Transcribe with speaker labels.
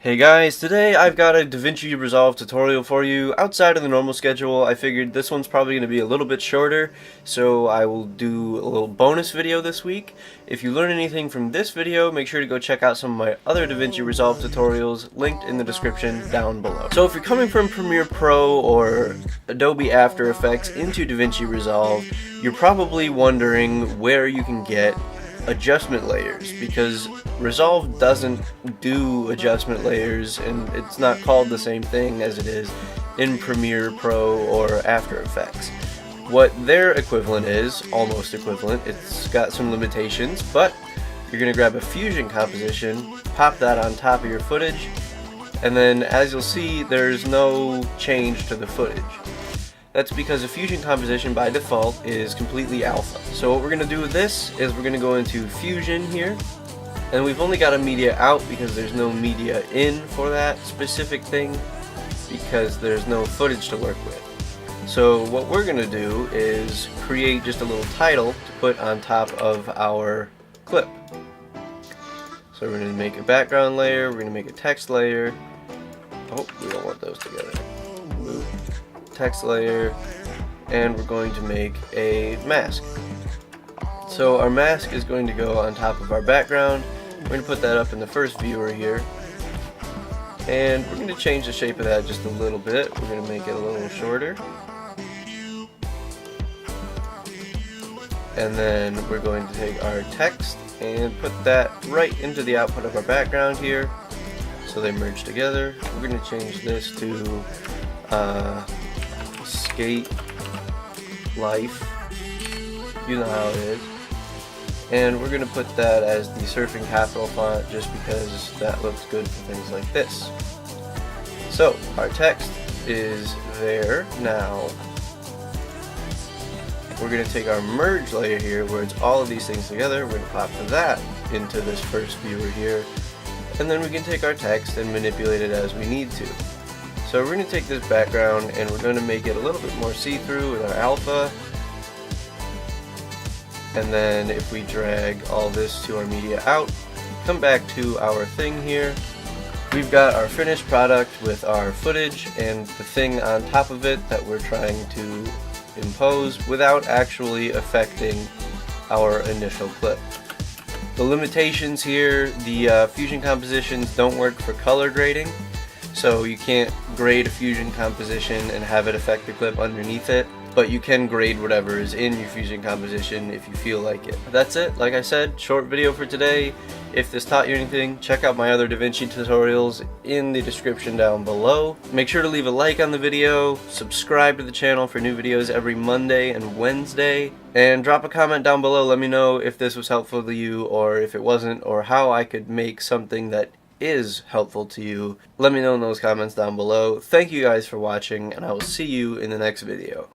Speaker 1: Hey guys, today I've got a DaVinci Resolve tutorial for you. Outside of the normal schedule, I figured this one's probably going to be a little bit shorter, so I will do a little bonus video this week. If you learn anything from this video, make sure to go check out some of my other DaVinci Resolve tutorials linked in the description down below. So if you're coming from Premiere Pro or Adobe After Effects into DaVinci Resolve, you're probably wondering where you can get adjustment layers, because Resolve doesn't do adjustment layers and it's not called the same thing as it is in Premiere Pro or After Effects. What their equivalent is, almost equivalent, it's got some limitations, but you're going to grab a Fusion composition, pop that on top of your footage, and then as you'll see there's no change to the footage. That's because a Fusion composition by default is completely alpha. So what we're going to do with this is we're going to go into Fusion here, and we've only got a media out because there's no media in for that specific thing because there's no footage to work with. So what we're going to do is create just a little title to put on top of our clip. So we're going to make a background layer, we're going to make a text layer. Oh, we don't want those together. Move. Text layer, and we're going to make a mask. So our mask is going to go on top of our background. We're going to put that up in the first viewer here, and we're going to change the shape of that just a little bit. We're going to make it a little shorter, and then we're going to take our text and put that right into the output of our background here so they merge together. We're going to change this to skate life, you know how it is, and we're going to put that as the surfing capital font just because that looks good for things like this. So our text is there. Now we're going to take our merge layer here where it's all of these things together. We're going to pop that into this first viewer here, and then we can take our text and manipulate it as we need to. So we're going to take this background and we're going to make it a little bit more see-through with our alpha. And then if we drag all this to our media out, come back to our thing here, we've got our finished product with our footage and the thing on top of it that we're trying to impose without actually affecting our initial clip. The limitations here, the Fusion compositions don't work for color grading. So you can't grade a Fusion composition and have it affect the clip underneath it, but you can grade whatever is in your Fusion composition if you feel like it. That's it. Like I said, short video for today. If this taught you anything, check out my other DaVinci tutorials in the description down below. Make sure to leave a like on the video, subscribe to the channel for new videos every Monday and Wednesday, and drop a comment down below. Let me know if this was helpful to you or if it wasn't, or how I could make something that is helpful to you. Let me know in those comments down below. Thank you guys for watching, and I will see you in the next video.